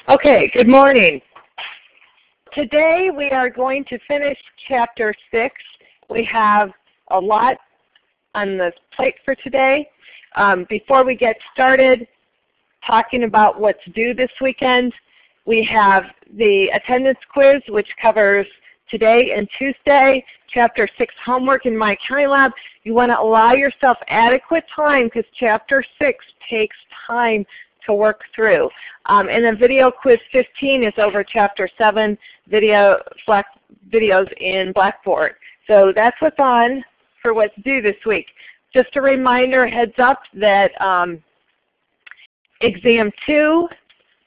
Okay, good morning. Today we are going to finish Chapter 6. We have a lot on the plate for today. Before we get started talking about what's due this weekend, we have the attendance quiz, which covers today and Tuesday, Chapter 6 homework in My Accounting Lab. You want to allow yourself adequate time because Chapter 6 takes time to work through. And then video quiz 15 is over Chapter 7 videos in Blackboard. So that's what's on for what's due this week. Just a reminder, heads up, that Exam 2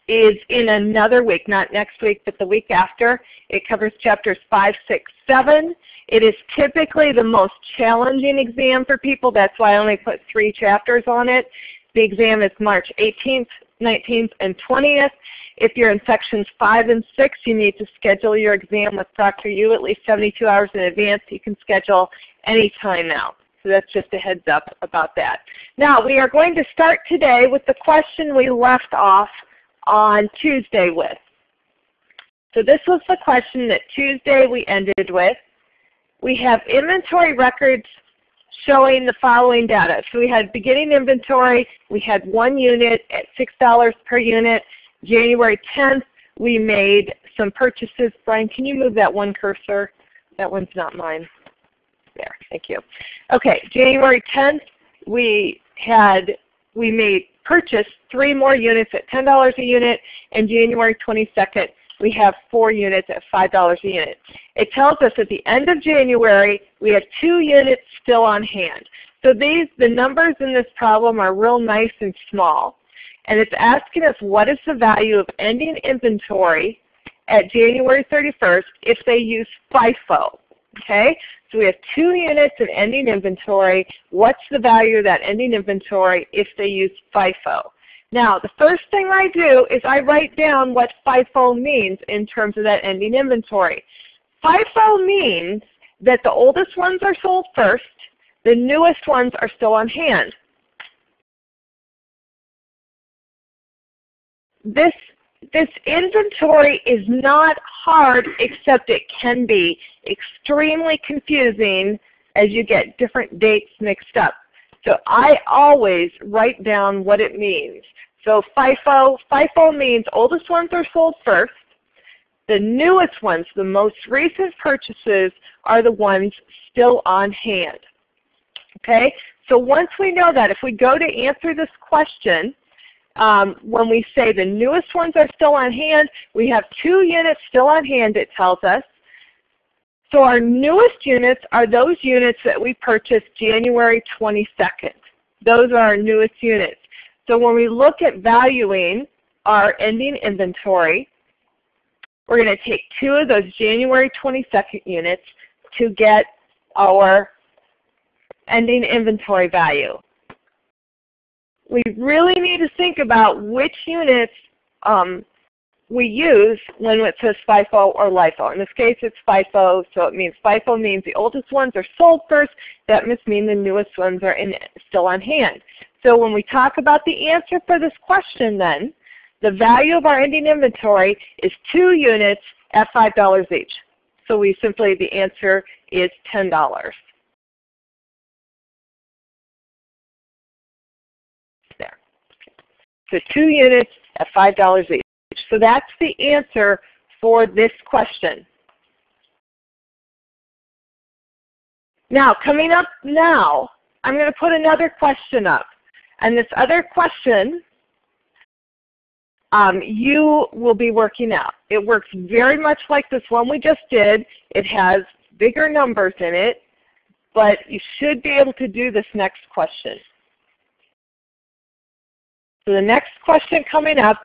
is in another week, not next week, but the week after. It covers Chapters 5, 6, 7. It is typically the most challenging exam for people. That's why I only put 3 chapters on it. The exam is March 18th, 19th, and 20th. If you're in Sections 5 and 6, you need to schedule your exam with Dr. Yu at least 72 hours in advance. You can schedule any time now. So that's just a heads up about that. Now, we are going to start today with the question we left off on Tuesday with. So this was the question that Tuesday we ended with. We have inventory records showing the following data. So we had beginning inventory. We had 1 unit at $6 per unit. January 10th, we made some purchases. Brian, can you move that one cursor? That one's not mine. There, thank you. Okay, January 10th, we purchased 3 more units at $10 a unit, and January 22nd, we have 4 units at $5 a unit. It tells us at the end of January, we have 2 units still on hand. So the numbers in this problem are real nice and small. And it's asking us what is the value of ending inventory at January 31st if they use FIFO. Okay? So we have 2 units in ending inventory. What's the value of that ending inventory if they use FIFO? Now, the first thing I do is I write down what FIFO means in terms of that ending inventory. FIFO means that the oldest ones are sold first, the newest ones are still on hand. This inventory is not hard, except it can be extremely confusing as you get different dates mixed up. So I always write down what it means. So FIFO means oldest ones are sold first. The newest ones, the most recent purchases, are the ones still on hand. Okay? So once we know that, if we go to answer this question, when we say the newest ones are still on hand, we have 2 units still on hand, it tells us. So our newest units are those units that we purchased January 22nd. Those are our newest units. So when we look at valuing our ending inventory, we're going to take 2 of those January 22nd units to get our ending inventory value. We really need to think about which units we use when it says FIFO or LIFO. In this case, it's FIFO, so it means FIFO means the oldest ones are sold first. That must mean the newest ones are still on hand. So when we talk about the answer for this question then, the value of our ending inventory is 2 units at $5 each. So the answer is $10. There. So 2 units at $5 each. So that's the answer for this question. Now, coming up now, I'm going to put another question up. And this other question, you will be working out. It works very much like this one we just did. It has bigger numbers in it, but you should be able to do this next question. So the next question coming up,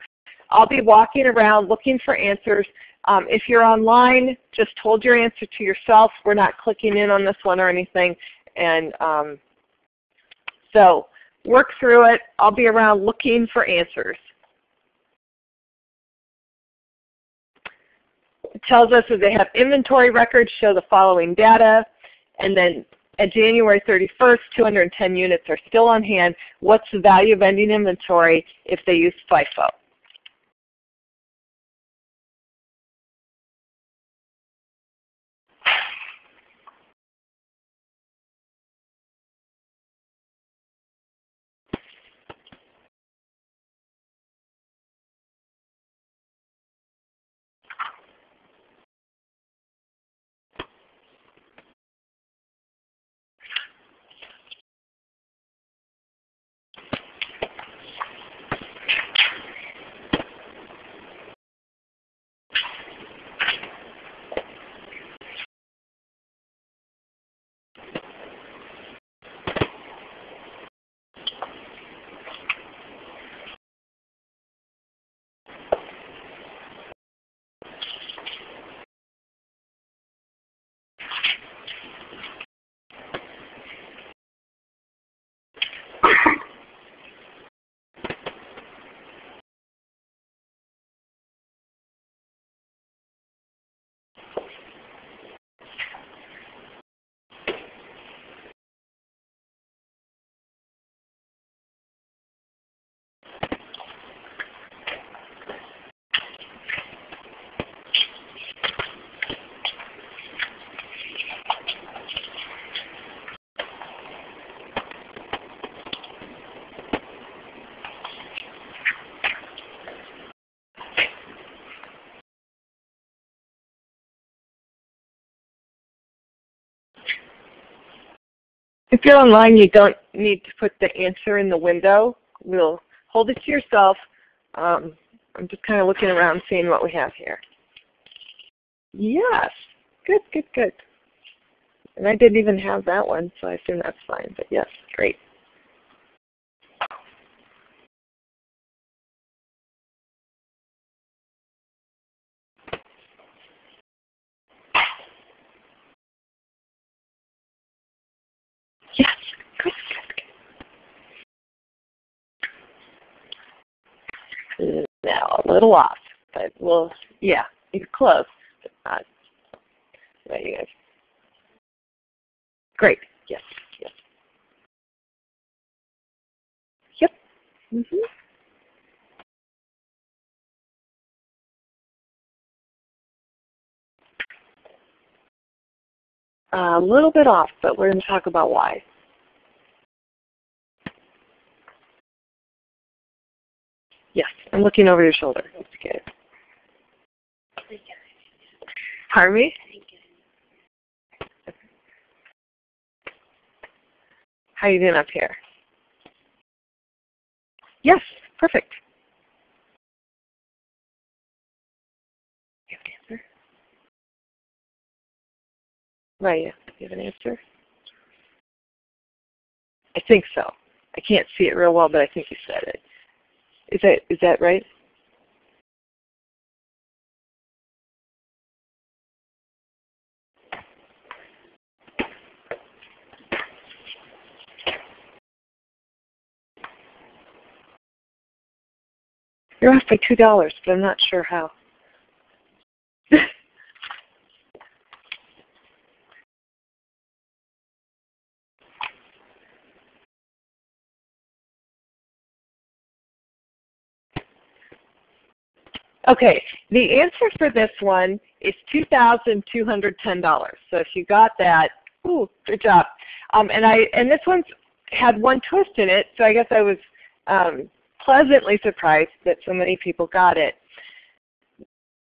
I'll be walking around looking for answers. If you're online, just hold your answer to yourself. We're not clicking in on this one or anything. And so work through it. I'll be around looking for answers. It tells us that they have inventory records show the following data, and then at January 31st, 210 units are still on hand. What's the value of ending inventory if they use FIFO? If you're online, you don't need to put the answer in the window. We'll hold it to yourself. I'm just kind of looking around seeing what we have here. Yes. Good, good, good. And I didn't even have that one, so I assume that's fine. But yes, great. Yes, good, good, good. Now a little off, but we'll, yeah, you're close. But not, right, you guys. Great. Yes, yes. Yep. Mm-hmm. A little bit off, but we're going to talk about why. Yes, I'm looking over your shoulder. That's good. Pardon me? How are you doing up here? Yes, perfect. You have an answer? Right, yeah. You have an answer? I think so. I can't see it real well, but I think you said it. Is that right? You're off by $2, but I'm not sure how. Okay, the answer for this one is $2,210. So if you got that, ooh, good job. And this one had one twist in it, so I guess I was pleasantly surprised that so many people got it.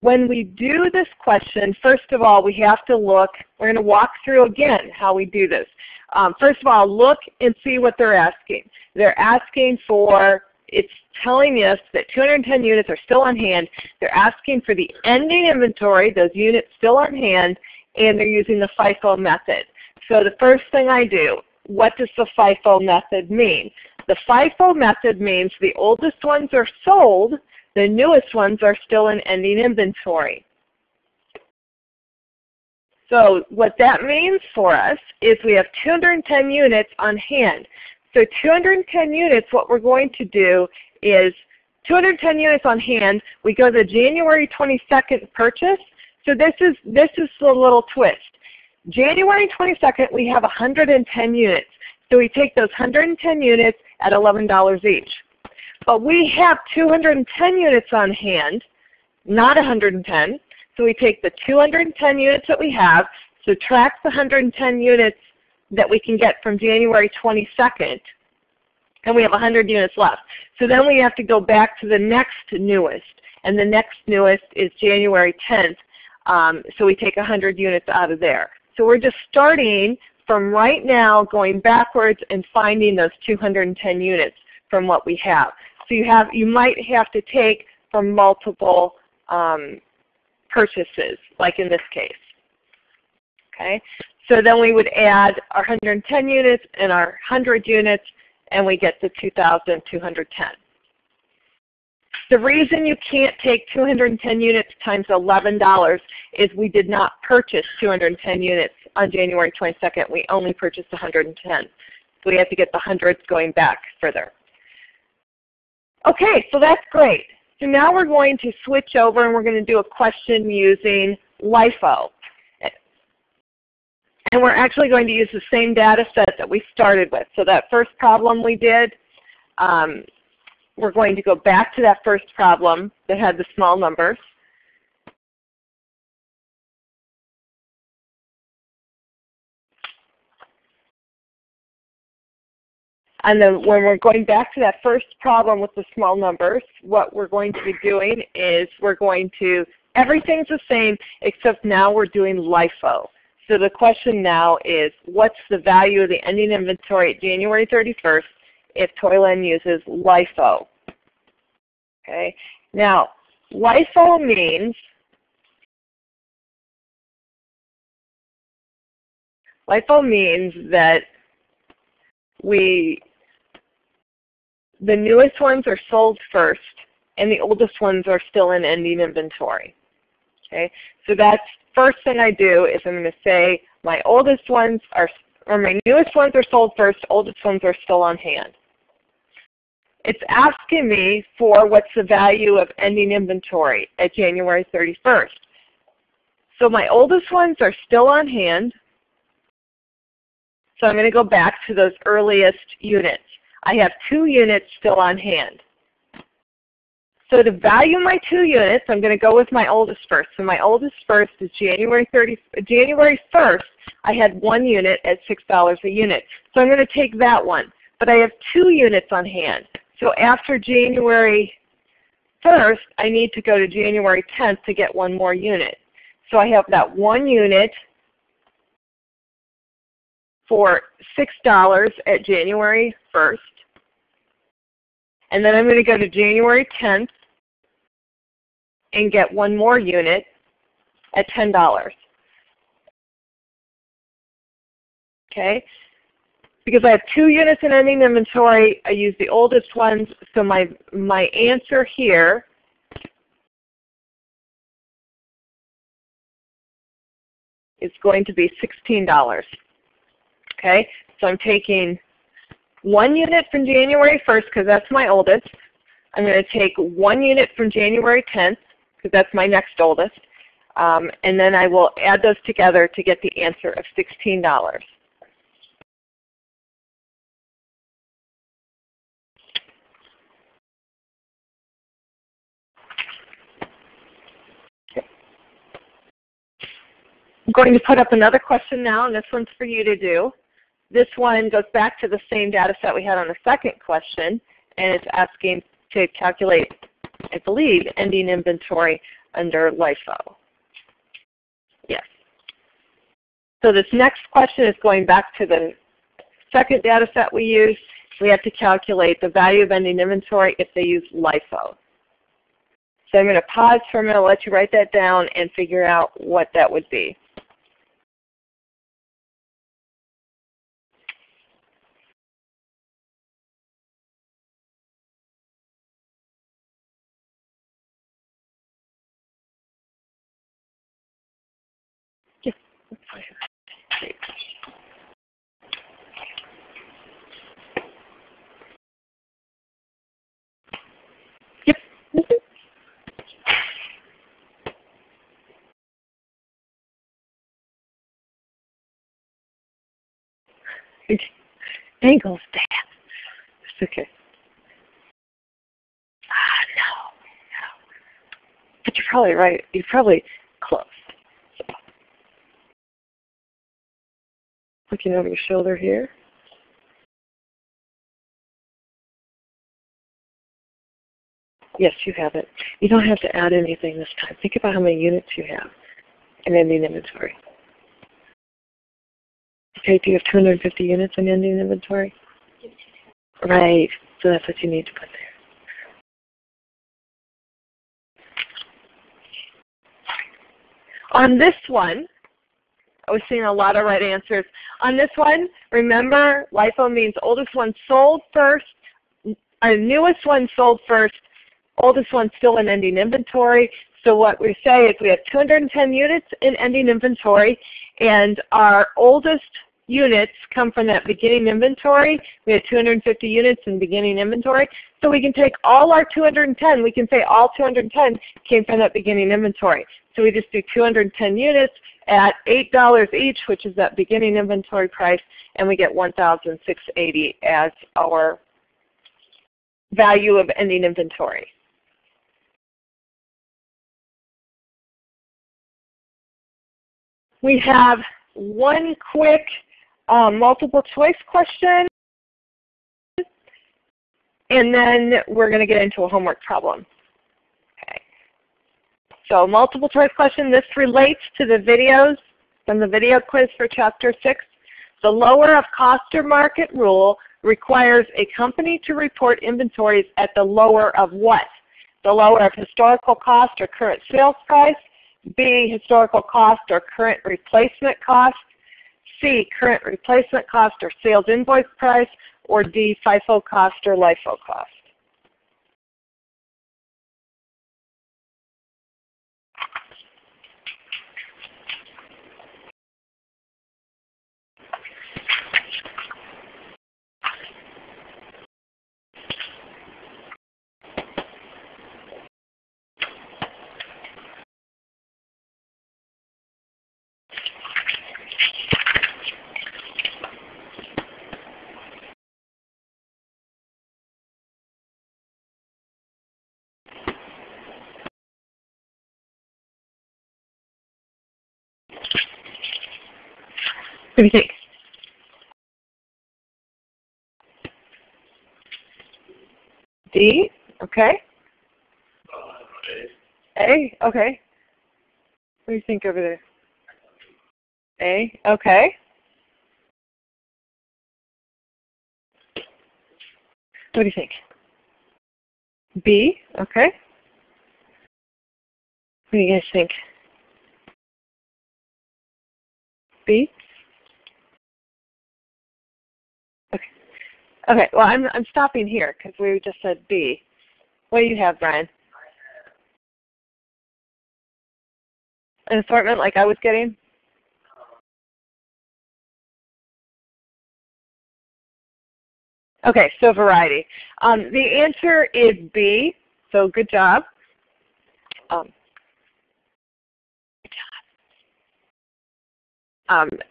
When we do this question, first of all, we have to look. We're going to walk through again how we do this. First of all, look and see what they're asking. They're asking for, it's telling us that 210 units are still on hand. They're asking for the ending inventory, those units still on hand, and they're using the FIFO method. So the first thing I do, what does the FIFO method mean? The FIFO method means the oldest ones are sold, the newest ones are still in ending inventory. So what that means for us is we have 210 units on hand. So 210 units, what we're going to do is 210 units on hand, we go to the January 22nd purchase. So this is the little twist. January 22nd, we have 110 units. So we take those 110 units at $11 each. But we have 210 units on hand, not 110. So we take the 210 units that we have, subtract the 110 units that we can get from January 22nd, and we have 100 units left. So then we have to go back to the next newest, and the next newest is January 10th. So we take 100 units out of there. So we're just starting from right now, going backwards and finding those 210 units from what we have. So you might have to take from multiple purchases, like in this case. Okay? So then we would add our 110 units and our 100 units, and we get the 2,210. The reason you can't take 210 units times $11 is we did not purchase 210 units on January 22nd. We only purchased 110. So we have to get the hundreds going back further. Okay, so that's great. So now we're going to switch over and we're going to do a question using LIFO. And we're actually going to use the same data set that we started with. So that first problem we did, we're going to go back to that first problem that had the small numbers. And then when we're going back to that first problem with the small numbers, what we're going to be doing is we're going to, everything's the same except now we're doing LIFO. So the question now is, what's the value of the ending inventory at January 31st if Toyland uses LIFO? Okay. Now, LIFO means that the newest ones are sold first and the oldest ones are still in ending inventory. Okay, so that's first thing I do is I'm going to say my oldest ones are, or my newest ones are sold first, oldest ones are still on hand. It's asking me for what's the value of ending inventory at January 31st. So my oldest ones are still on hand. So I'm going to go back to those earliest units. I have 2 units still on hand. So to value my 2 units, I'm going to go with my oldest first. So my oldest first is January 1st, I had 1 unit at $6 a unit. So I'm going to take that one. But I have 2 units on hand. So after January 1st, I need to go to January 10th to get 1 more unit. So I have that 1 unit for $6 at January 1st. And then I'm going to go to January 10th and get 1 more unit at $10. Okay? Because I have 2 units in ending inventory, I use the oldest ones, so my answer here is going to be $16. Okay? So I'm taking 1 unit from January 1st because that's my oldest. I'm going to take 1 unit from January 10th because that's my next oldest. And then I will add those together to get the answer of $16. I'm going to put up another question now, and this one's for you to do. This one goes back to the same data set we had on the second question, and it's asking to calculate, I believe, ending inventory under LIFO. Yes. So this next question is going back to the second data set we used. We have to calculate the value of ending inventory if they use LIFO. So I'm going to pause for a minute, let you write that down and figure out what that would be. Yep. Angles, Dad. It's okay. No. But you're probably right. You're probably close. So. Looking over your shoulder here. Yes, you have it. You don't have to add anything this time. Think about how many units you have in ending inventory. Okay, do you have 250 units in ending inventory? Right, so that's what you need to put there. On this one, I was seeing a lot of right answers. On this one, remember, LIFO means oldest one sold first, newest one sold first, oldest one still in ending inventory. So what we say is we have 210 units in ending inventory, and our oldest units come from that beginning inventory. We had 250 units in beginning inventory. So we can take all our 210, we can say all 210 came from that beginning inventory. So we just do 210 units at $8 each, which is that beginning inventory price, and we get $1,680 as our value of ending inventory. We have one quick multiple choice question, and then we're going to get into a homework problem. Okay. So multiple choice question, this relates to the videos from the video quiz for Chapter 6. The lower of cost or market rule requires a company to report inventories at the lower of what? The lower of historical cost or current sales price, B, historical cost or current replacement cost, C, current replacement cost or sales invoice price, or D, FIFO cost or LIFO cost. What do you think? D, okay. A, okay. What do you think over there? A, okay. What do you think? B, okay. What do you guys think? B? Okay. Okay, well I'm stopping here because we just said B. What do you have, Brian? An assortment like I was getting? Okay, so variety. The answer is B, so good job.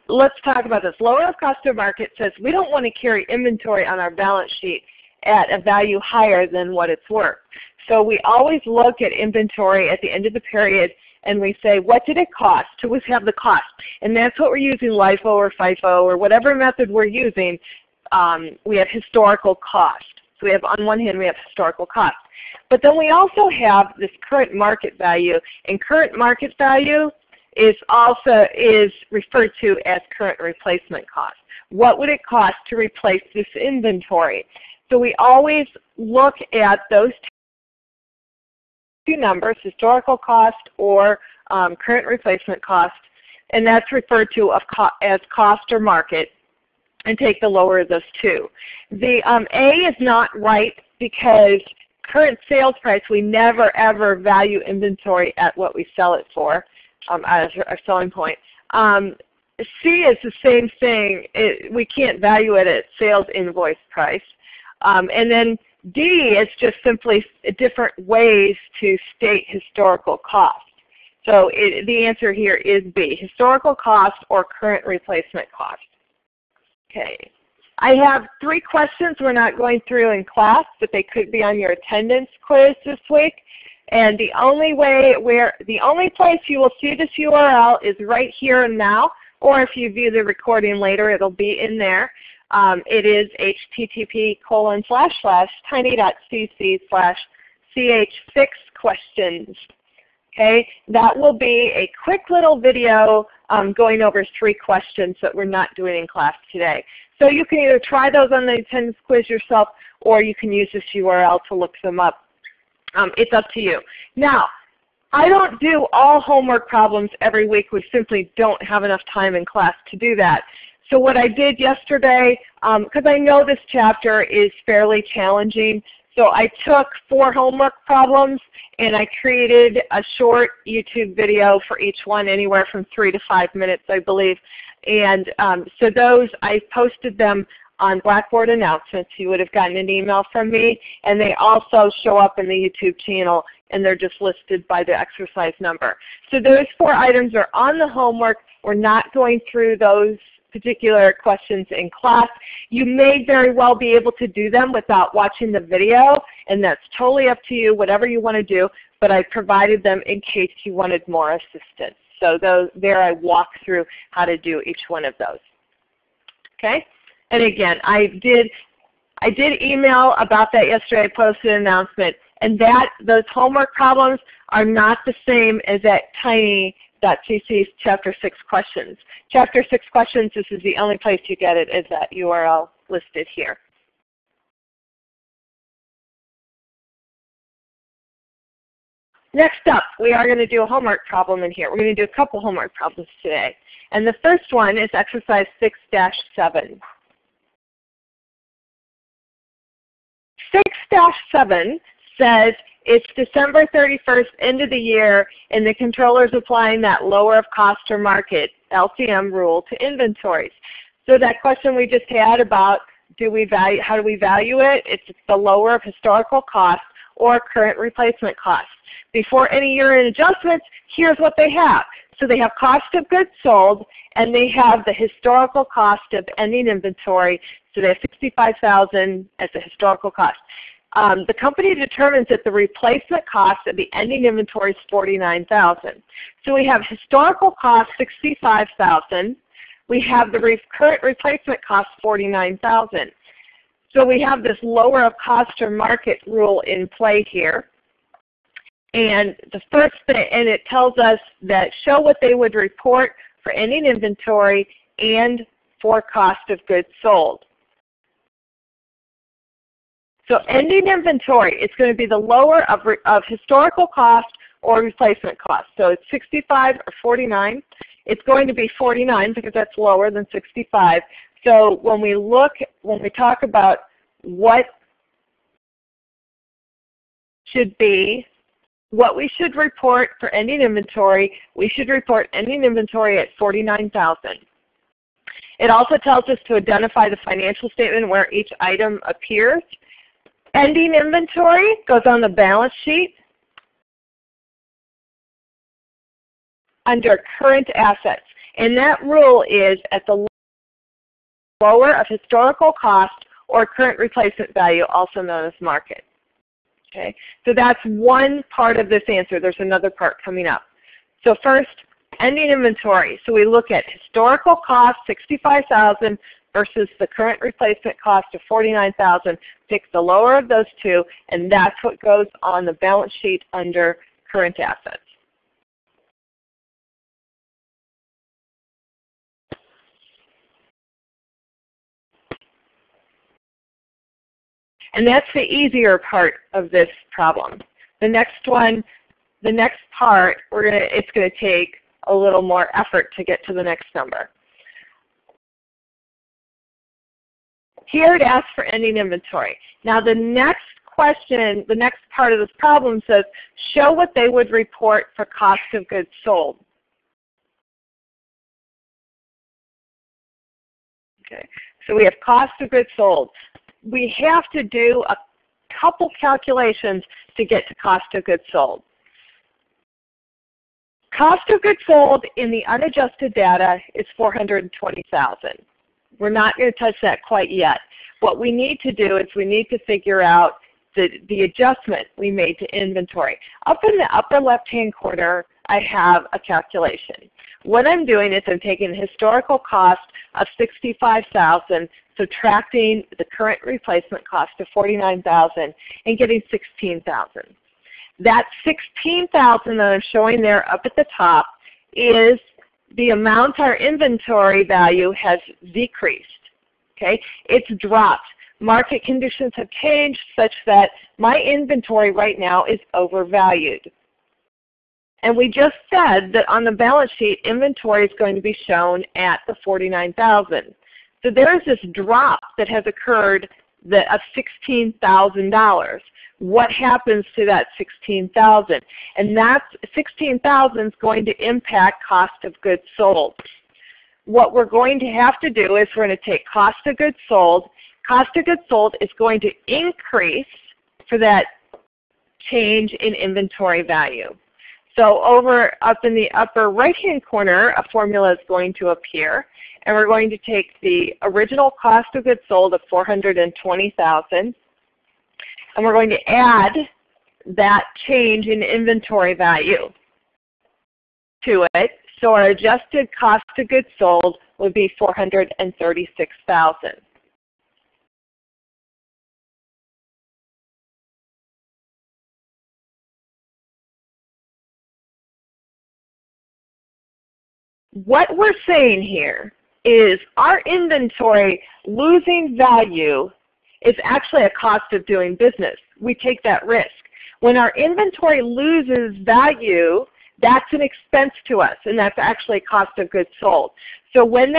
Let's talk about this. Lower of cost of market says we don't want to carry inventory on our balance sheet at a value higher than what it's worth. So we always look at inventory at the end of the period and we say, what did it cost? To always have the cost. And that's what we're using, LIFO or FIFO or whatever method we're using. We have historical cost. So we have, on one hand, we have historical cost. But then we also have this current market value. And current market value is referred to as current replacement cost. What would it cost to replace this inventory? So we always look at those two numbers, historical cost or current replacement cost, and that's referred to as cost or market, and take the lower of those two. The A is not right because current sales price, we never ever value inventory at what we sell it for. As our selling point. C is the same thing. We can't value it at sales invoice price. And then D is just simply different ways to state historical cost. So the answer here is B, historical cost or current replacement cost. Okay. I have 3 questions we're not going through in class, but they could be on your attendance quiz this week. And the only place you will see this URL is right here and now, or if you view the recording later, it'll be in there. It is http://tiny.cc/ch6questions. Okay, that will be a quick little video going over 3 questions that we're not doing in class today. So you can either try those on the attendance quiz yourself, or you can use this URL to look them up. It's up to you. Now, I don't do all homework problems every week. We simply don't have enough time in class to do that. So what I did yesterday, because I know this chapter is fairly challenging, so I took 4 homework problems and I created a short YouTube video for each one, anywhere from 3 to 5 minutes, I believe. And so those, I posted them on Blackboard announcements. You would have gotten an email from me, and they also show up in the YouTube channel, and they're just listed by the exercise number. So those 4 items are on the homework. We're not going through those particular questions in class. You may very well be able to do them without watching the video, and that's totally up to you, whatever you want to do, but I provided them in case you wanted more assistance. So there I walk through how to do each one of those. Okay? And again, I did email about that yesterday. I posted an announcement, and those homework problems are not the same as that tiny CC's Chapter 6 questions. Chapter 6 questions, this is the only place you get it, is that URL listed here. Next up, we are going to do a homework problem in here. We're going to do a couple homework problems today. And the first one is exercise 6-7. 6-7 says it's December 31st, end of the year, and the controller is applying that lower of cost or market, LCM rule, to inventories. So that question we just had about how do we value it? It's the lower of historical cost or current replacement cost. Before any year-end adjustments, here's what they have. So they have cost of goods sold, and they have the historical cost of ending inventory. So they have $65,000 as the historical cost. The company determines that the replacement cost of the ending inventory is $49,000. So we have historical cost $65,000. We have the current replacement cost $49,000. So we have this lower of cost or market rule in play here. And the first thing, and it tells us that show what they would report for ending inventory and for cost of goods sold. So ending inventory, it's going to be the lower of historical cost or replacement cost. So it's 65 or 49. It's going to be 49 because that's lower than 65. So when we talk about what we should report for ending inventory, we should report ending inventory at 49,000. It also tells us to identify the financial statement where each item appears. Ending inventory goes on the balance sheet under current assets. And that rule is at the lower of historical cost or current replacement value, also known as market. Okay, so that's one part of this answer. There's another part coming up. So first, ending inventory. So we look at historical cost, $65,000, versus the current replacement cost of $49,000. Pick the lower of those two, and that's what goes on the balance sheet under current assets. And that's the easier part of this problem. The next one, the next part, it's going to take a little more effort to get to the next number. Here it asks for ending inventory. Now the next question, the next part of this problem says, show what they would report for cost of goods sold. Okay, so we have cost of goods sold. We have to do a couple calculations to get to cost of goods sold. Cost of goods sold in the unadjusted data is $420,000. We're not going to touch that quite yet. What we need to do is we need to figure out the adjustment we made to inventory. Up in the upper left-hand corner, I have a calculation. What I'm doing is I'm taking the historical cost of $65,000, subtracting the current replacement cost of $49,000, and getting $16,000. That $16,000 that I'm showing there up at the top is the amount our inventory value has decreased. Okay, it's dropped. Market conditions have changed such that my inventory right now is overvalued. And we just said that on the balance sheet, inventory is going to be shown at the $49,000. So there is this drop that has occurred of $16,000. What happens to that $16,000? And that $16,000 is going to impact cost of goods sold. What we're going to have to do is we're going to take cost of goods sold. Cost of goods sold is going to increase for that change in inventory value. So up in the upper right-hand corner, a formula is going to appear, and we're going to take the original cost of goods sold of $420,000, and we're going to add that change in inventory value to it. So our adjusted cost of goods sold would be $436,000. what we're saying here is our inventory losing value is actually a cost of doing business. We take that risk. When our inventory loses value, that's an expense to us, and that's actually cost of goods sold. So when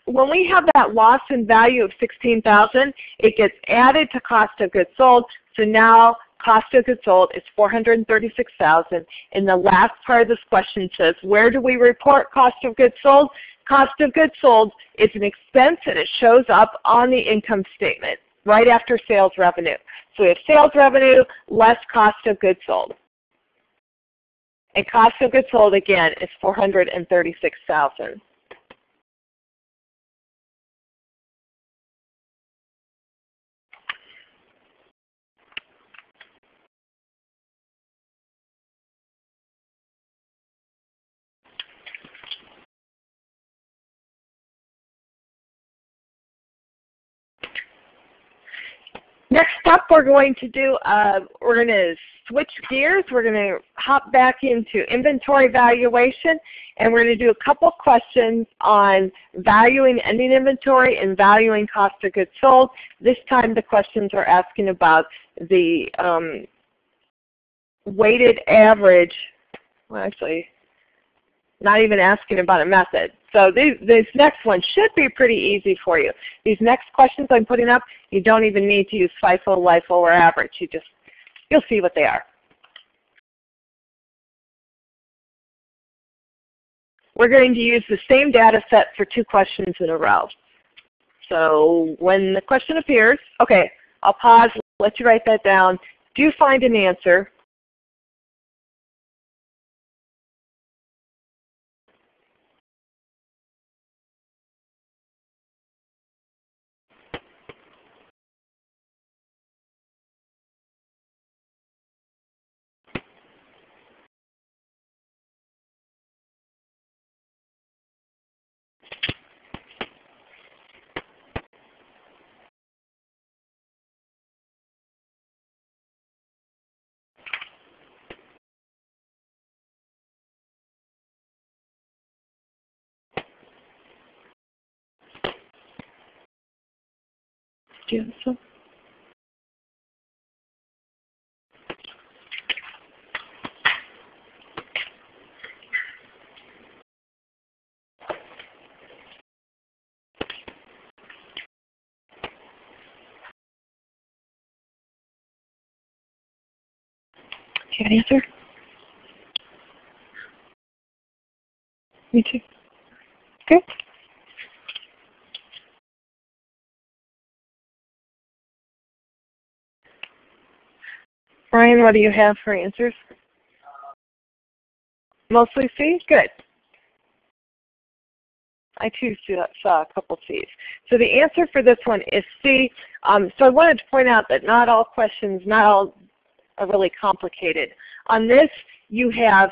we have that loss in value of $16,000, it gets added to cost of goods sold. So now cost of goods sold is $436,000. And the last part of this question says, where do we report cost of goods sold? Cost of goods sold is an expense, and it shows up on the income statement right after sales revenue. So we have sales revenue less cost of goods sold. And cost of goods sold, again, is $436,000. Next up, we're going to switch gears. We're going to hop back into inventory valuation, and we're going to do a couple questions on valuing ending inventory and valuing cost of goods sold. This time the questions are asking about the weighted average, well actually not even asking about a method. So this next one should be pretty easy for you. These next questions I'm putting up, you don't even need to use FIFO, LIFO, or average. You'll see what they are. We're going to use the same data set for 2 questions in a row. So when the question appears, okay, I'll pause, let you write that down. Do find an answer. Do you have some? Do you have an answer? Me too. Okay. Brian, what do you have for answers? Mostly C? Good. I too saw a couple C's. So the answer for this one is C. So I wanted to point out that not all questions, not all are really complicated. On this, you have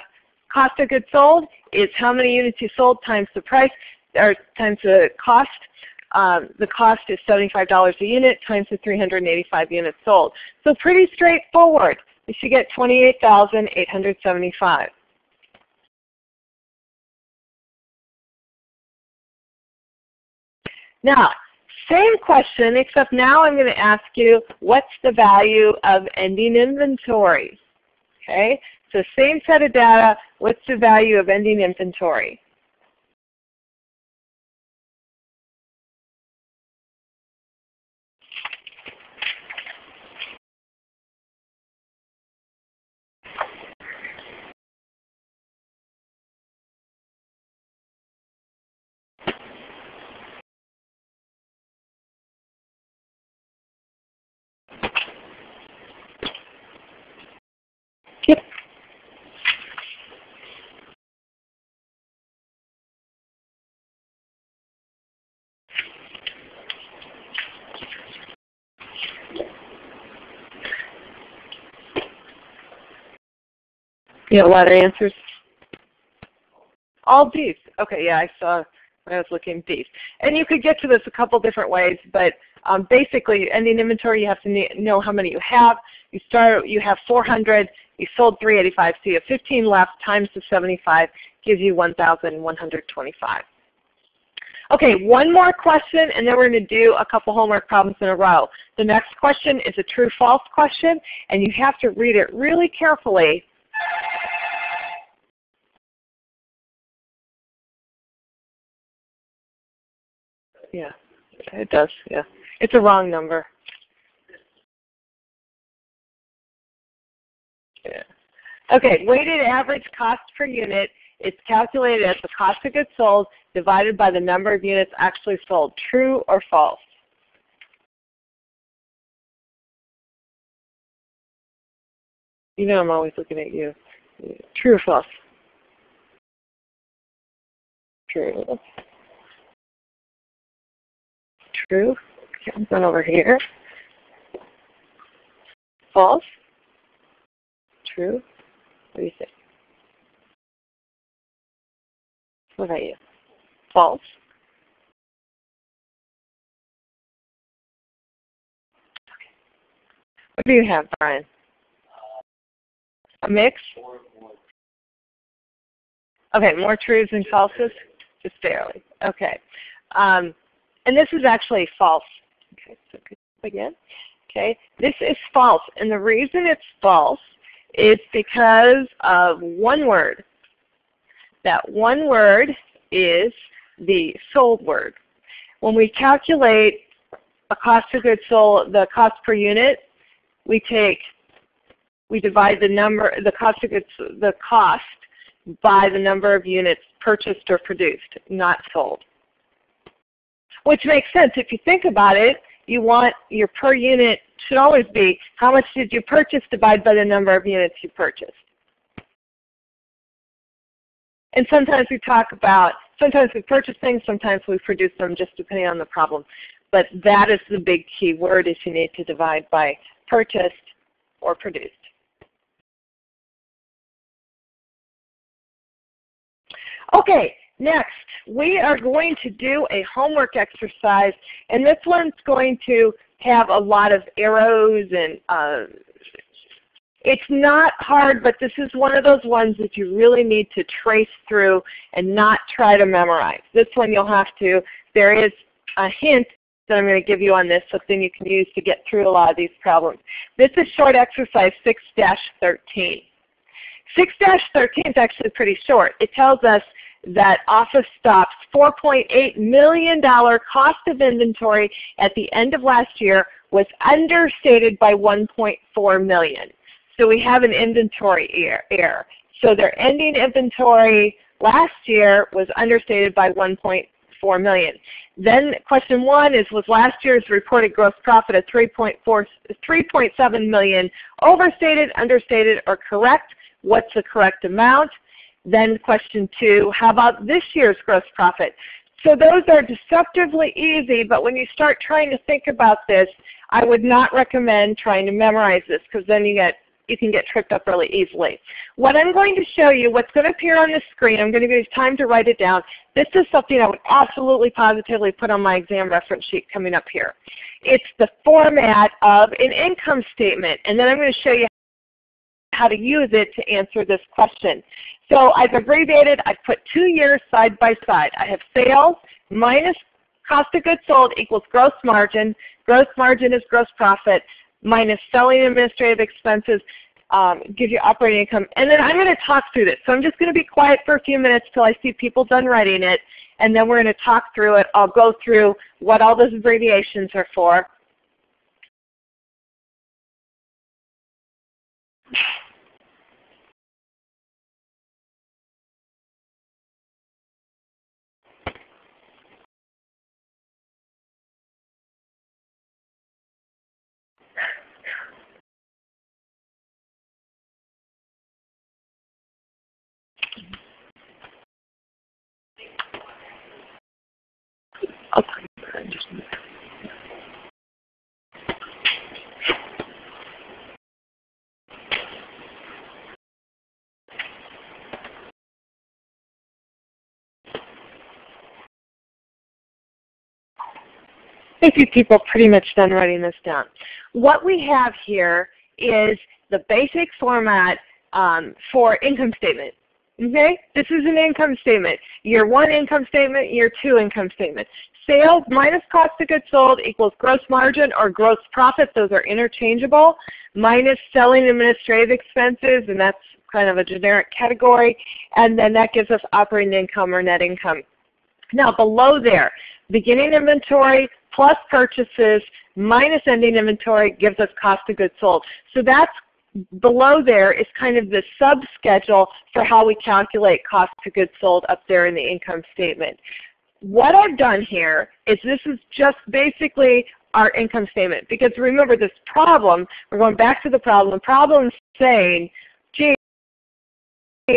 cost of goods sold is how many units you sold times the price, or times the cost. The cost is $75 a unit times the 385 units sold. So pretty straightforward. You should get $28,875. Now, same question, except now I'm going to ask you, what's the value of ending inventory? Okay, so same set of data, what's the value of ending inventory? Yep. You have a lot of answers? All D's. Okay, yeah, I saw when I was looking D's. And you could get to this a couple different ways, but basically ending inventory, you have to know how many you have. You have 400, you sold 385, so you have 15 left times the 75 gives you 1,125. Okay, one more question, and then we're going to do a couple homework problems in a row. The next question is a true-false question, and you have to read it really carefully. Yeah, it does, yeah. It's a wrong number. Yeah. Okay, weighted average cost per unit is calculated as the cost of goods sold divided by the number of units actually sold. True or false? You know I'm always looking at you. True or false? True. True. Okay, I'm going over here. False? True? What do you think? What about you? False? Okay. What do you have, Brian? A mix? Okay, more truths than falses? Just barely. Okay. And this is actually false. Okay, so again. Okay, this is false. And the reason it's false is because of one word. That one word is the sold word. When we calculate a cost of goods sold, the cost per unit, we divide the cost by the number of units purchased or produced, not sold. Which makes sense. If you think about it, you want your per unit should always be how much did you purchase divided by the number of units you purchased. And sometimes we talk about, sometimes we purchase things, sometimes we produce them, just depending on the problem. But that is the big key word, is you need to divide by purchased or produced. Okay, next we are going to do a homework exercise, and this one's going to have a lot of arrows, and it's not hard, but this is one of those ones that you really need to trace through and not try to memorize. This one you'll have to, there is a hint that I'm going to give you on this, something you can use to get through a lot of these problems. This is short exercise 6-13. 6-13 is actually pretty short. It tells us that Office Stop's $4.8 million cost of inventory at the end of last year was understated by $1.4 million. So we have an inventory error. So their ending inventory last year was understated by $1.4 million. Then question 1 is, was last year's reported gross profit of $3.7 million overstated, understated, or correct? What's the correct amount? Then question 2, how about this year's gross profit? So those are deceptively easy, but when you start trying to think about this, I would not recommend trying to memorize this, because then you can get tripped up really easily. What I'm going to show you, what's going to appear on the screen, I'm going to give you time to write it down. This is something I would absolutely positively put on my exam reference sheet coming up here. It's the format of an income statement, and then I'm going to show you how to use it to answer this question. So I've abbreviated, I've put 2 years side by side. I have sales minus cost of goods sold equals gross margin. Gross margin is gross profit minus selling and administrative expenses gives you operating income. And then I'm going to talk through this. So I'm just going to be quiet for a few minutes till I see people done writing it, and then we're going to talk through it. I'll go through what all those abbreviations are for. I think people pretty much done writing this down. What we have here is the basic format for income statement. Okay, this is an income statement. Year 1 income statement, Year 2 income statement. Sales minus cost of goods sold equals gross margin or gross profit. Those are interchangeable. Minus selling administrative expenses, and that's kind of a generic category. And then that gives us operating income or net income. Now below there, beginning inventory plus purchases minus ending inventory gives us cost of goods sold. So that's below there is kind of the sub-schedule for how we calculate cost of goods sold up there in the income statement. What I've done here is this is just basically our income statement, because remember this problem, we're going back to the problem saying, gee,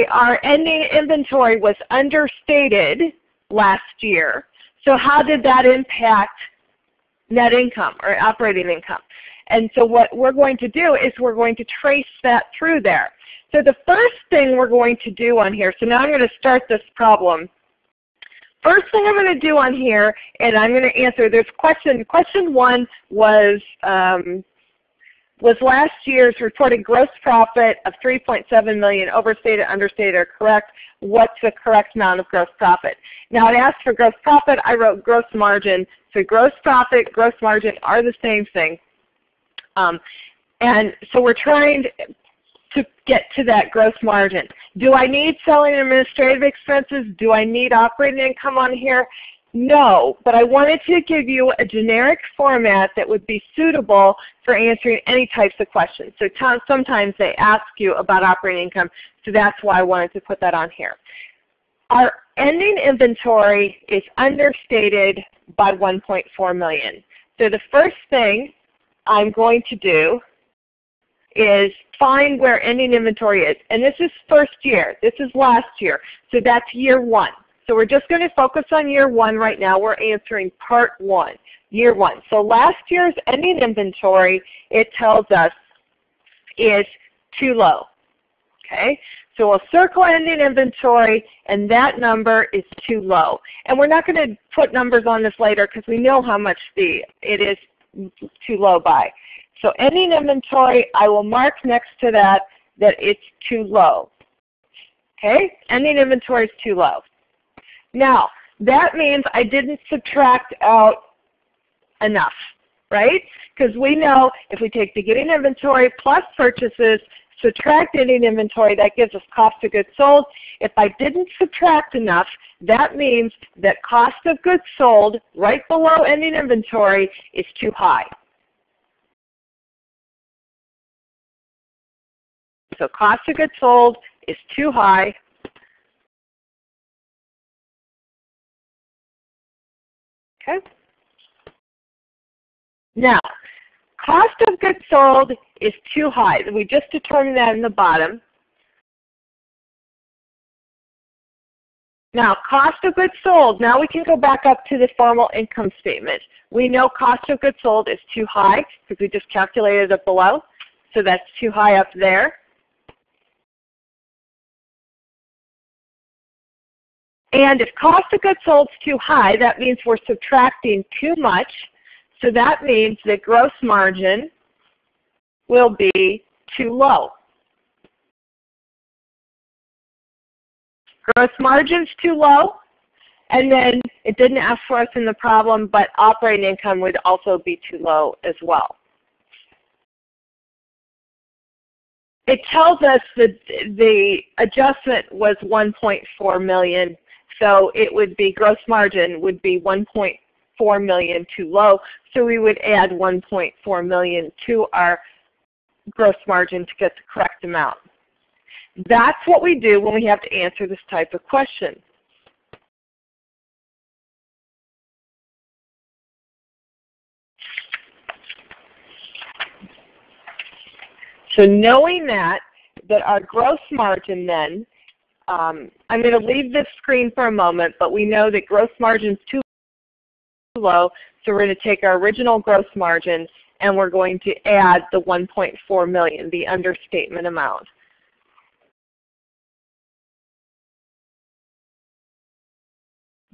our ending inventory was understated last year, so how did that impact net income or operating income? And so what we're going to do is we're going to trace that through there. So the first thing we're going to do on here, so now I'm going to start this problem. First thing I'm going to do on here, and I'm going to answer this question. Question 1 was last year's reported gross profit of $3.7 million, overstated, understated, or correct? What's the correct amount of gross profit? Now it asked for gross profit. I wrote gross margin. So gross profit, gross margin are the same thing. And so we're trying to get to that gross margin. Do I need selling and administrative expenses? Do I need operating income on here? No, but I wanted to give you a generic format that would be suitable for answering any types of questions. So sometimes they ask you about operating income, so that's why I wanted to put that on here. Our ending inventory is understated by $1.4 million. So the first thing I'm going to do is find where ending inventory is. And this is first year. This is last year. So that's year 1. So we're just going to focus on year 1 right now. We're answering part 1, year 1. So last year's ending inventory, it tells us, is too low. Okay? So we'll circle ending inventory, and that number is too low. And we're not going to put numbers on this later because we know how much it is too low by. So ending inventory, I will mark next to that it's too low. Okay? Ending inventory is too low. Now, that means I didn't subtract out enough, right? Because we know if we take beginning inventory plus purchases, subtract ending inventory, that gives us cost of goods sold. If I didn't subtract enough, that means that cost of goods sold right below ending inventory is too high. So cost of goods sold is too high. Okay. Now, cost of goods sold is too high. We just determined that in the bottom. Now, cost of goods sold, now we can go back up to the formal income statement. We know cost of goods sold is too high because we just calculated it below. So that's too high up there. And if cost of goods sold is too high, that means we're subtracting too much. So that means that gross margin will be too low. Gross margin's too low, and then it didn't ask for us in the problem, but operating income would also be too low as well. It tells us that the adjustment was $1.4 million. So it would be gross margin would be $1.4 million too low. So we would add $1.4 million to our gross margin to get the correct amount. That's what we do when we have to answer this type of question. So knowing that our gross margin then, I'm going to leave this screen for a moment, but we know that gross margin is too low, so we're going to take our original gross margin and we're going to add the $1.4 million, the understatement amount.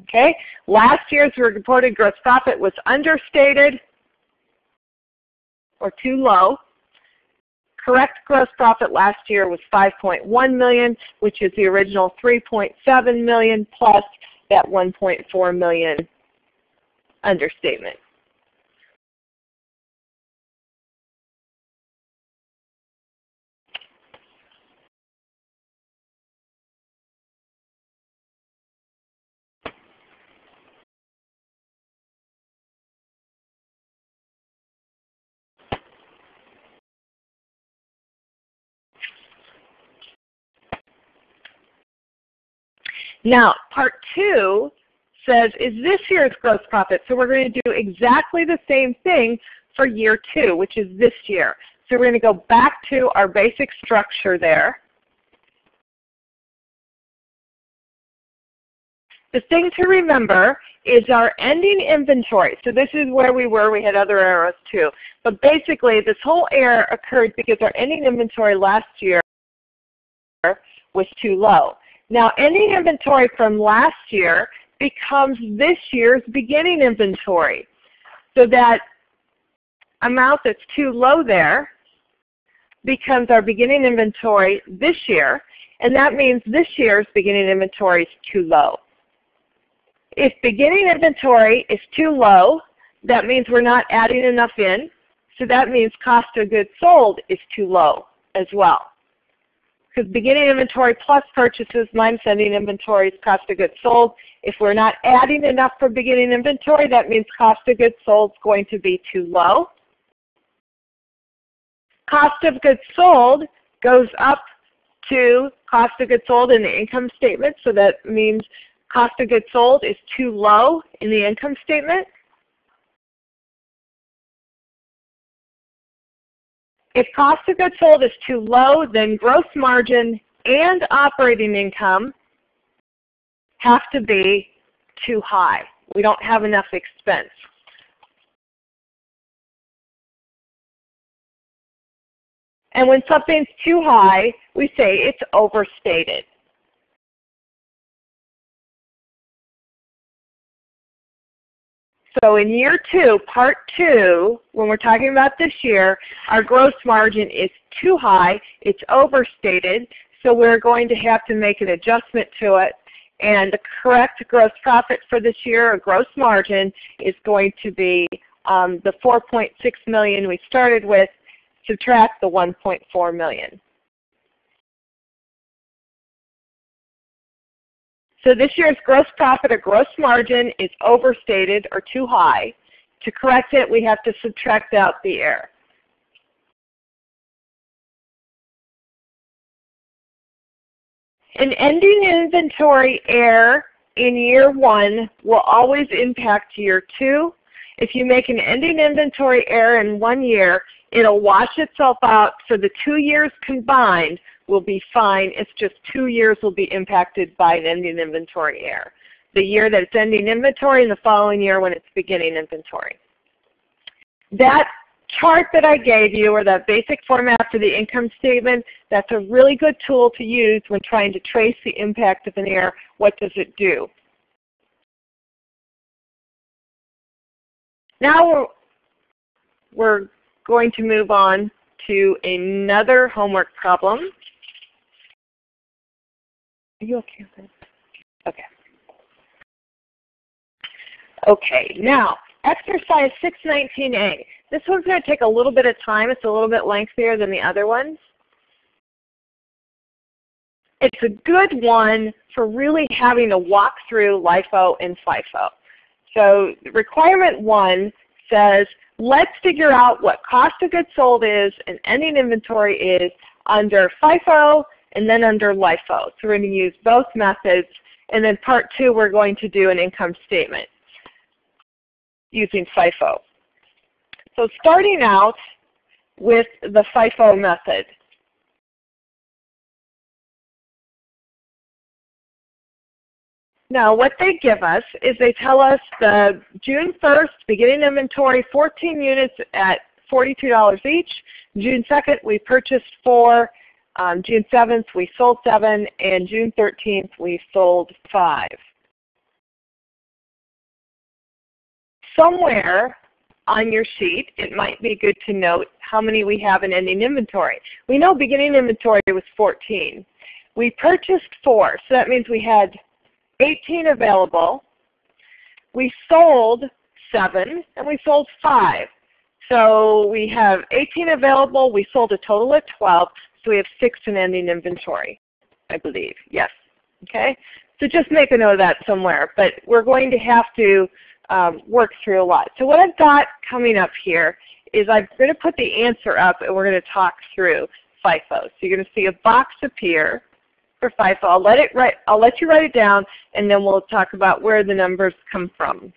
Okay, last year's reported gross profit was understated or too low. correct gross profit last year was $5.1 million, which is the original $3.7 million plus that $1.4 million understatement. Now, part 2 says, is this year's gross profit? So we're going to do exactly the same thing for year 2, which is this year. So we're going to go back to our basic structure there. The thing to remember is our ending inventory. So this is where we were. We had other arrows too. But basically, this whole error occurred because our ending inventory last year was too low. Now, ending inventory from last year becomes this year's beginning inventory. So that amount that's too low there becomes our beginning inventory this year, and that means this year's beginning inventory is too low. If beginning inventory is too low, that means we're not adding enough in, so that means cost of goods sold is too low as well. Because beginning inventory plus purchases minus ending inventory is cost of goods sold. If we're not adding enough for beginning inventory, that means cost of goods sold is going to be too low. Cost of goods sold goes up to cost of goods sold in the income statement, so that means cost of goods sold is too low in the income statement. If cost of goods sold is too low, then gross margin and operating income have to be too high. We don't have enough expense. And when something's too high, we say it's overstated. So in year 2, part 2, when we're talking about this year, our gross margin is too high, it's overstated, so we're going to have to make an adjustment to it. And the correct gross profit for this year, or gross margin, is going to be the $4.6 million we started with, subtract the $1.4 million. So this year's gross profit or gross margin is overstated or too high. To correct it, we have to subtract out the error. An ending inventory error in year 1 will always impact year 2. If you make an ending inventory error in 1 year, it'll wash itself out, so the 2 years combined will be fine. It's just 2 years will be impacted by an ending inventory error. The year that it's ending inventory and the following year when it's beginning inventory. That chart that I gave you, or that basic format for the income statement, that's a really good tool to use when trying to trace the impact of an error. What does it do? Now we're going to move on to another homework problem. Are you okay with this? Okay. Okay, now exercise 619A. This one's going to take a little bit of time. It's a little bit lengthier than the other ones. It's a good one for really having to walk through LIFO and FIFO. So requirement 1 says, let's figure out what cost of goods sold is and ending inventory is under FIFO and then under LIFO. So we're going to use both methods. And then part 2, we're going to do an income statement using FIFO. So starting out with the FIFO method. Now what they give us is they tell us the June 1st beginning inventory, 14 units at $42 each. June 2nd we purchased 4. June 7th we sold 7. And June 13th we sold 5. Somewhere on your sheet, it might be good to note how many we have in ending inventory. We know beginning inventory was 14. We purchased 4, so that means we had 18 available. We sold 7, and we sold 5. So we have 18 available. We sold a total of 12, so we have 6 in ending inventory, I believe. Yes. Okay? So just make a note of that somewhere. But we're going to have to work through a lot. So what I've got coming up here is I'm going to put the answer up, and we're going to talk through FIFO. So you're going to see a box appear for FIFO. I'll let you write it down, and then we'll talk about where the numbers come from.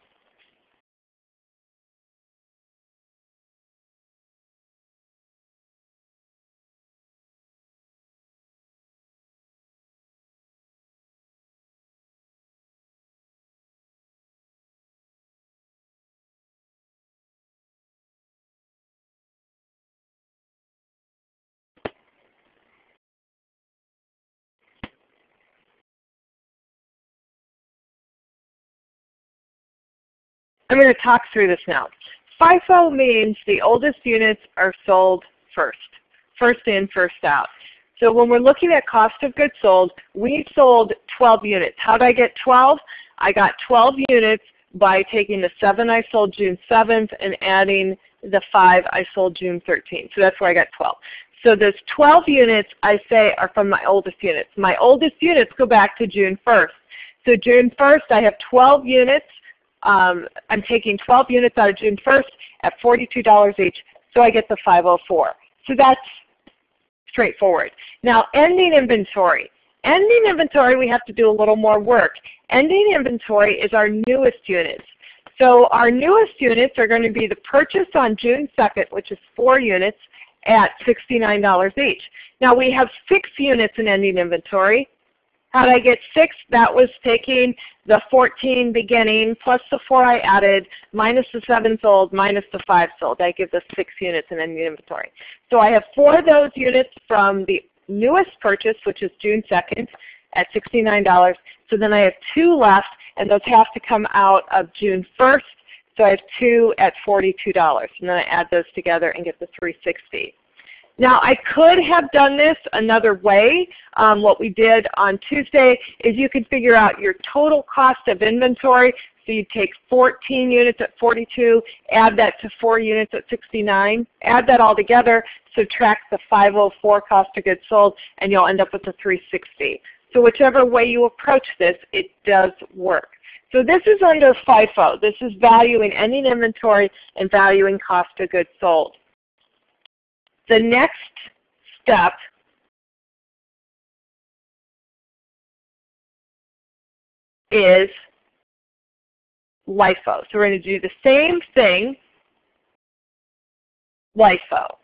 I'm going to talk through this now. FIFO means the oldest units are sold first. First in, first out. So when we're looking at cost of goods sold, we sold 12 units. How did I get 12? I got 12 units by taking the 7 I sold June 7th and adding the 5 I sold June 13th. So that's where I got 12. So those 12 units I say are from my oldest units. My oldest units go back to June 1st. So June 1st I have 12 units. I'm taking 12 units out of June 1st at $42 each, so I get the 504. So that's straightforward. Now ending inventory. Ending inventory we have to do a little more work. Ending inventory is our newest units. So our newest units are going to be the purchase on June 2nd, which is 4 units at $69 each. Now we have 6 units in ending inventory. How did I get 6? That was taking the 14 beginning plus the 4 I added minus the 7 sold minus the 5 sold. That gives us 6 units in ending inventory. So I have 4 of those units from the newest purchase, which is June 2nd at $69. So then I have 2 left, and those have to come out of June 1st. So I have 2 at $42. And then I add those together and get the $360. Now I could have done this another way. What we did on Tuesday is you could figure out your total cost of inventory. So you take 14 units at 42, add that to 4 units at 69, add that all together, subtract the 504 cost of goods sold, and you'll end up with the 360. So whichever way you approach this, it does work. So this is under FIFO. This is valuing ending inventory and valuing cost of goods sold. The next step is LIFO. So we're going to do the same thing, LIFO.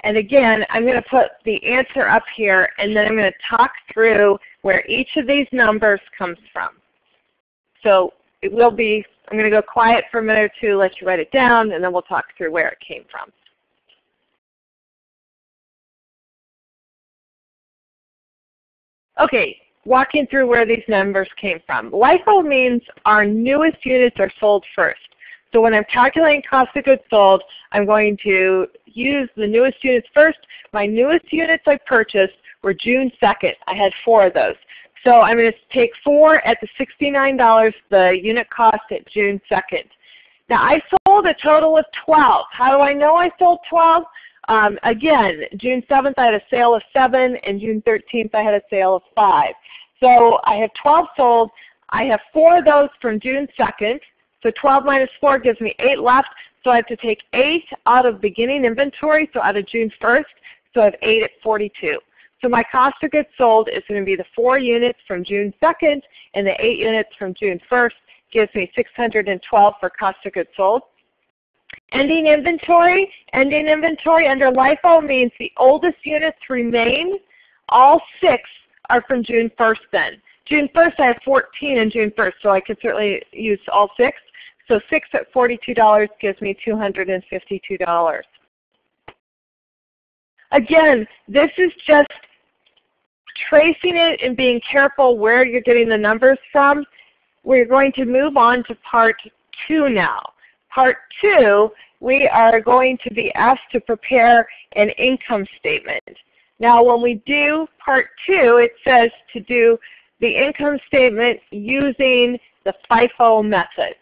And again, I'm going to put the answer up here, and then I'm going to talk through where each of these numbers comes from. So it will be, I'm going to go quiet for a minute or two, let you write it down, and then we'll talk through where it came from. Okay, walking through where these numbers came from. LIFO means our newest units are sold first. So when I'm calculating cost of goods sold, I'm going to use the newest units first. My newest units I purchased were June 2nd. I had 4 of those. So I'm going to take 4 at the $69, the unit cost at June 2nd. Now I sold a total of 12. How do I know I sold 12? Again, June 7th I had a sale of 7, and June 13th I had a sale of 5. So I have 12 sold. I have 4 of those from June 2nd. So 12 minus 4 gives me 8 left. So I have to take 8 out of beginning inventory, so out of June 1st. So I have 8 at 42. So my cost of goods sold is going to be the 4 units from June 2nd and the 8 units from June 1st. Gives me 612 for cost of goods sold. Ending inventory under LIFO means the oldest units remain. All 6 are from June 1st then. June 1st I have 14 in June 1st, so I can certainly use all 6. So 6 at $42 gives me $252. Again, this is just tracing it and being careful where you're getting the numbers from. We're going to move on to part 2 now. Part 2, we are going to be asked to prepare an income statement. Now when we do Part 2, it says to do the income statement using the FIFO method.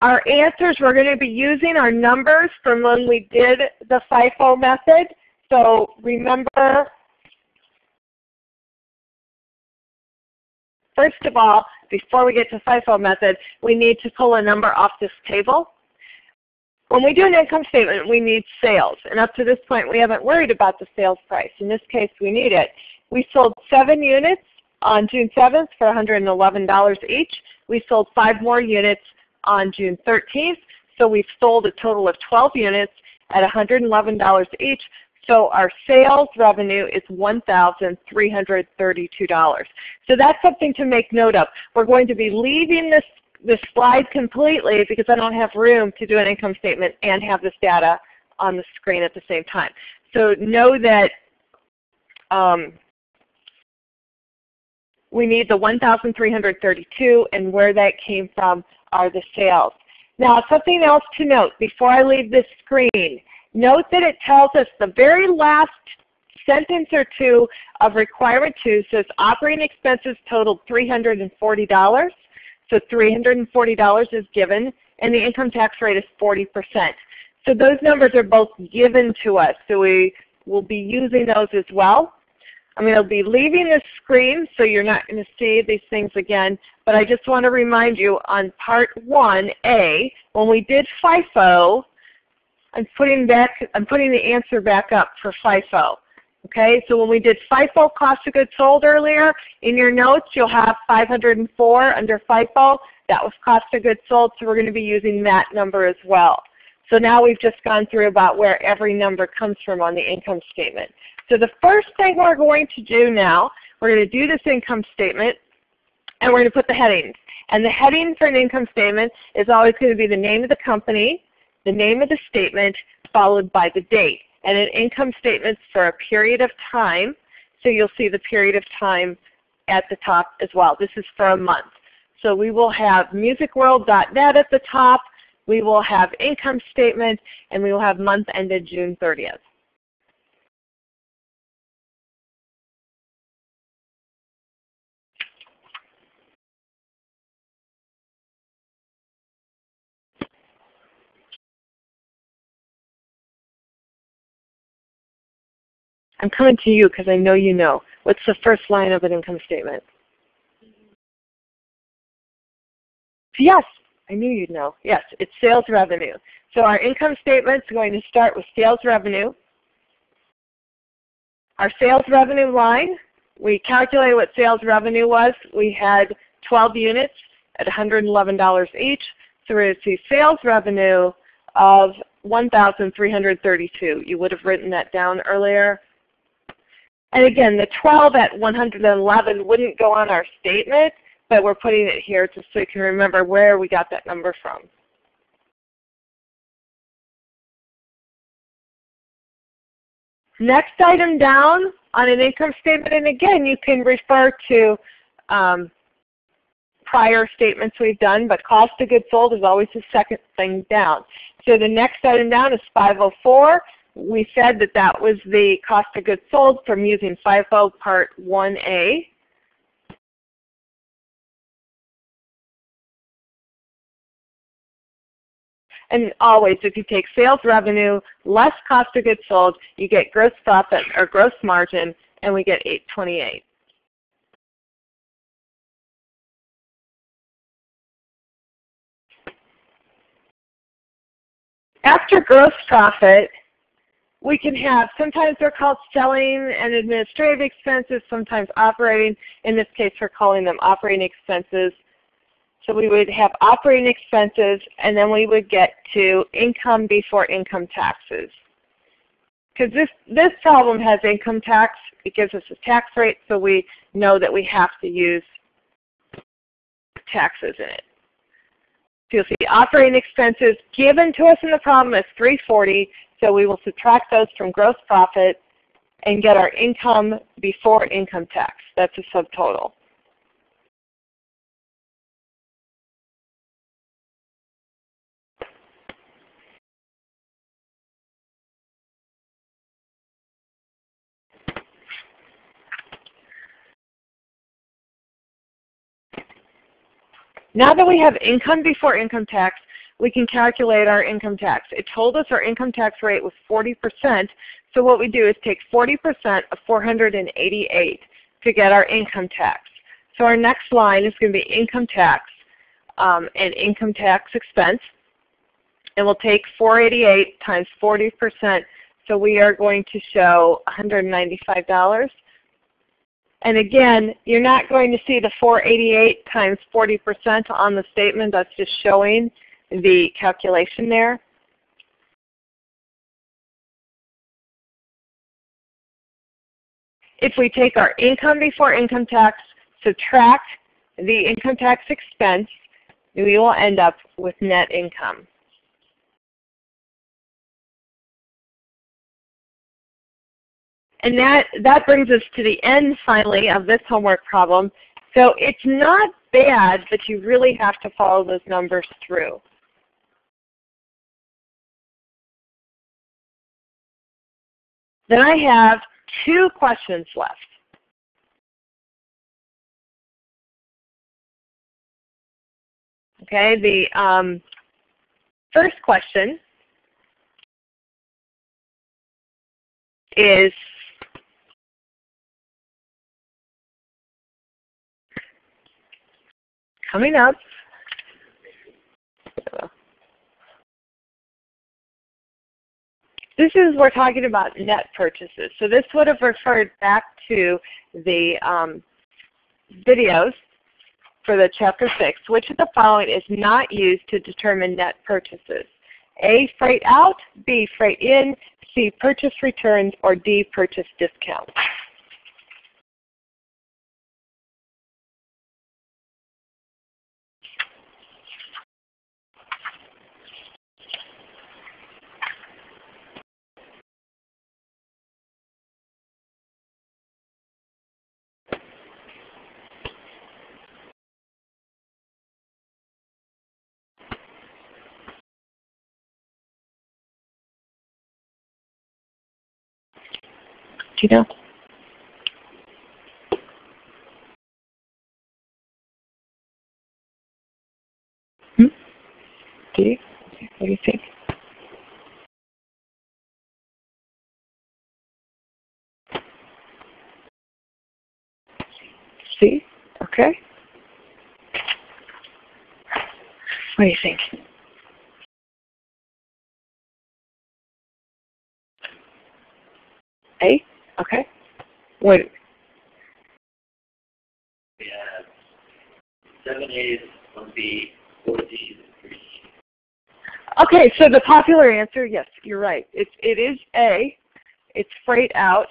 Our answers, we're going to be using our numbers from when we did the FIFO method. So remember, first of all, before we get to FIFO method, we need to pull a number off this table. When we do an income statement, we need sales. And up to this point, we haven't worried about the sales price. In this case, we need it. We sold 7 units on June 7th for $111 each. We sold 5 more units on June 13th. So we've sold a total of 12 units at $111 each. So our sales revenue is $1,332. So that's something to make note of. We're going to be leaving this slide completely because I don't have room to do an income statement and have this data on the screen at the same time. So know that we need the 1,332, and where that came from are the sales. Now something else to note before I leave this screen. Note that it tells us the very last sentence or two of requirement 2 says operating expenses totaled $340. So $340 is given, and the income tax rate is 40%. So those numbers are both given to us, so we will be using those as well. I'm going to be leaving this screen, so you're not going to see these things again, but I just want to remind you on Part 1A, when we did FIFO, I'm putting the answer back up for FIFO. Okay, so when we did FIFO cost of goods sold earlier, in your notes you'll have 504 under FIFO. That was cost of goods sold, so we're going to be using that number as well. So now we've just gone through about where every number comes from on the income statement. So the first thing we're going to do now, we're going to do this income statement, and we're going to put the headings. And the heading for an income statement is always going to be the name of the company, the name of the statement, followed by the date. And an income statement for a period of time, so you'll see the period of time at the top as well. This is for a month. So we will have musicworld.net at the top, we will have income statement, and we will have month ended June 30th. I'm coming to you because I know you know. What's the first line of an income statement? Yes, I knew you'd know. Yes, it's sales revenue. So our income statement is going to start with sales revenue. Our sales revenue line, we calculated what sales revenue was. We had 12 units at $111 each. So we're going to see sales revenue of $1,332. You would have written that down earlier. And again, the 12 at 111 wouldn't go on our statement, but we're putting it here just so you can remember where we got that number from. Next item down on an income statement, and again, you can refer to prior statements we've done, but cost of goods sold is always the second thing down. So the next item down is 504. We said that that was the cost of goods sold from using FIFO Part 1A. And always, if you take sales revenue less cost of goods sold, you get gross profit or gross margin, and we get 828. After gross profit, we can have, sometimes they're called selling and administrative expenses, sometimes operating. In this case, we're calling them operating expenses. So we would have operating expenses, and then we would get to income before income taxes. Because this problem has income tax, it gives us a tax rate, so we know that we have to use taxes in it. So you'll see operating expenses given to us in the problem is $340, so we will subtract those from gross profit and get our income before income tax. That's a subtotal. Now that we have income before income tax, we can calculate our income tax. It told us our income tax rate was 40%, so what we do is take 40% of 488 to get our income tax. So our next line is going to be income tax and income tax expense, and we'll take 488 times 40%, so we are going to show $195. And again, you're not going to see the 488 times 40% on the statement. That's just showing the calculation there. If we take our income before income tax, subtract the income tax expense, we will end up with net income. And that brings us to the end, finally, of this homework problem. So it's not bad, but you really have to follow those numbers through. Then I have 2 questions left. Okay, the first question is, coming up. This is, we're talking about net purchases. So this would have referred back to the videos for the Chapter 6. Which of the following is not used to determine net purchases? A, freight out, B, freight in, C, purchase returns, or D, purchase discounts. Do you know? Do you? What do you think? C? Okay. What do you think? A? Okay. What? We have 7 A's, 1 B, 4 D's, and 3 C's. Okay, so the popular answer, yes, you're right. It is A. It's freight out.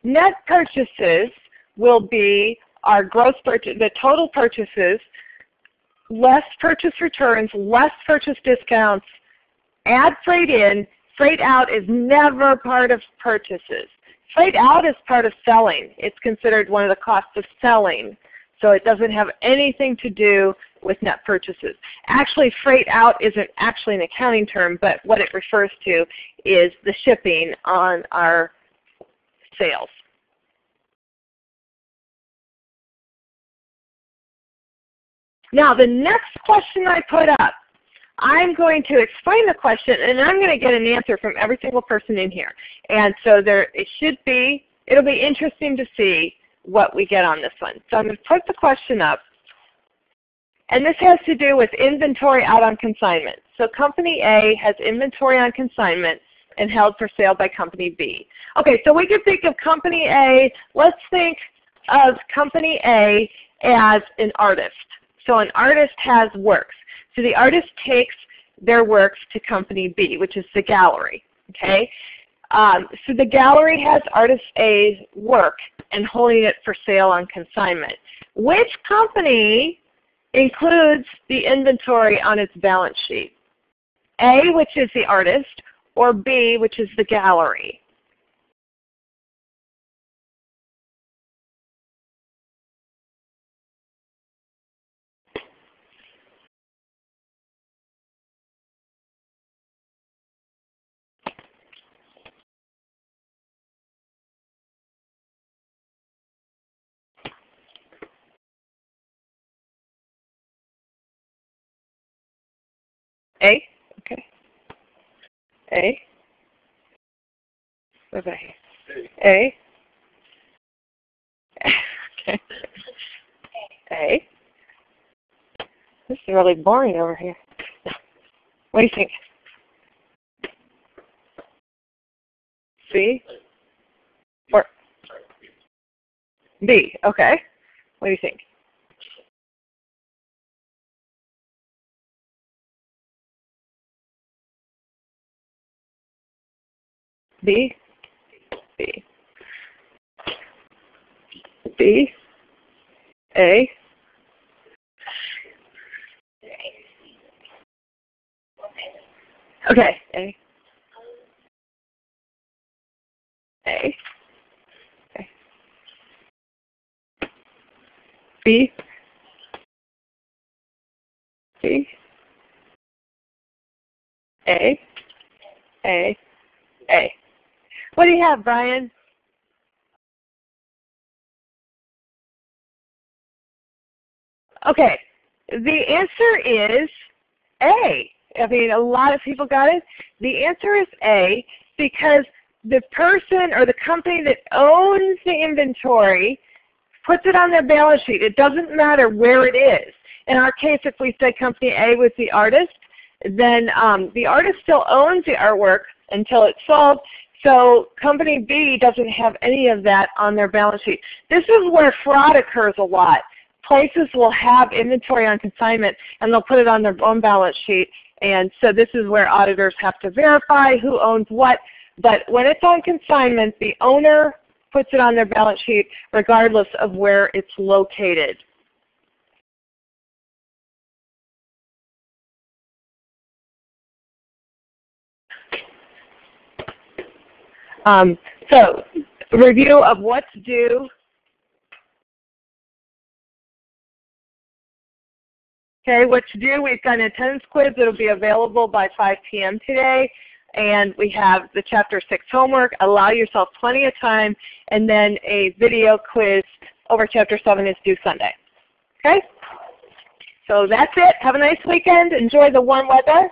Net purchases will be our gross purchase, the total purchases, less purchase returns, less purchase discounts, add freight in. Freight out is never part of purchases. Freight out is part of selling. It's considered one of the costs of selling. So it doesn't have anything to do with net purchases. Actually, freight out isn't actually an accounting term, but what it refers to is the shipping on our sales. Now the next question I put up, I'm going to explain the question, and I'm going to get an answer from every single person in here. And so it'll be interesting to see what we get on this one. So I'm going to put the question up, and this has to do with inventory out on consignment. So Company A has inventory on consignment and held for sale by Company B. Okay, so we could think of Company A, let's think of Company A as an artist. So an artist has works. So the artist takes their works to Company B, which is the gallery. Okay? So the gallery has artist A's work and holding it for sale on consignment. Which company includes the inventory on its balance sheet? A, which is the artist, or B, which is the gallery? A? Okay. A? What about here? A? Okay. A? This is really boring over here. What do you think? C? Or B? Okay. What do you think? B? B? B? A? Okay. A? A? Okay. B? B? A? A? A? What do you have, Brian? Okay. The answer is A. I mean, a lot of people got it. The answer is A because the person or the company that owns the inventory puts it on their balance sheet. It doesn't matter where it is. In our case, if we say company A was the artist, then the artist still owns the artwork until it's sold. So company B doesn't have any of that on their balance sheet. This is where fraud occurs a lot. Places will have inventory on consignment and they'll put it on their own balance sheet. And so this is where auditors have to verify who owns what. But when it's on consignment, the owner puts it on their balance sheet regardless of where it's located. So review of what's due. Okay, what's due? We've got an attendance quiz that will be available by 5 p.m. today. And we have the Chapter 6 homework. Allow yourself plenty of time. And then a video quiz over Chapter 7 is due Sunday. Okay? So that's it. Have a nice weekend. Enjoy the warm weather.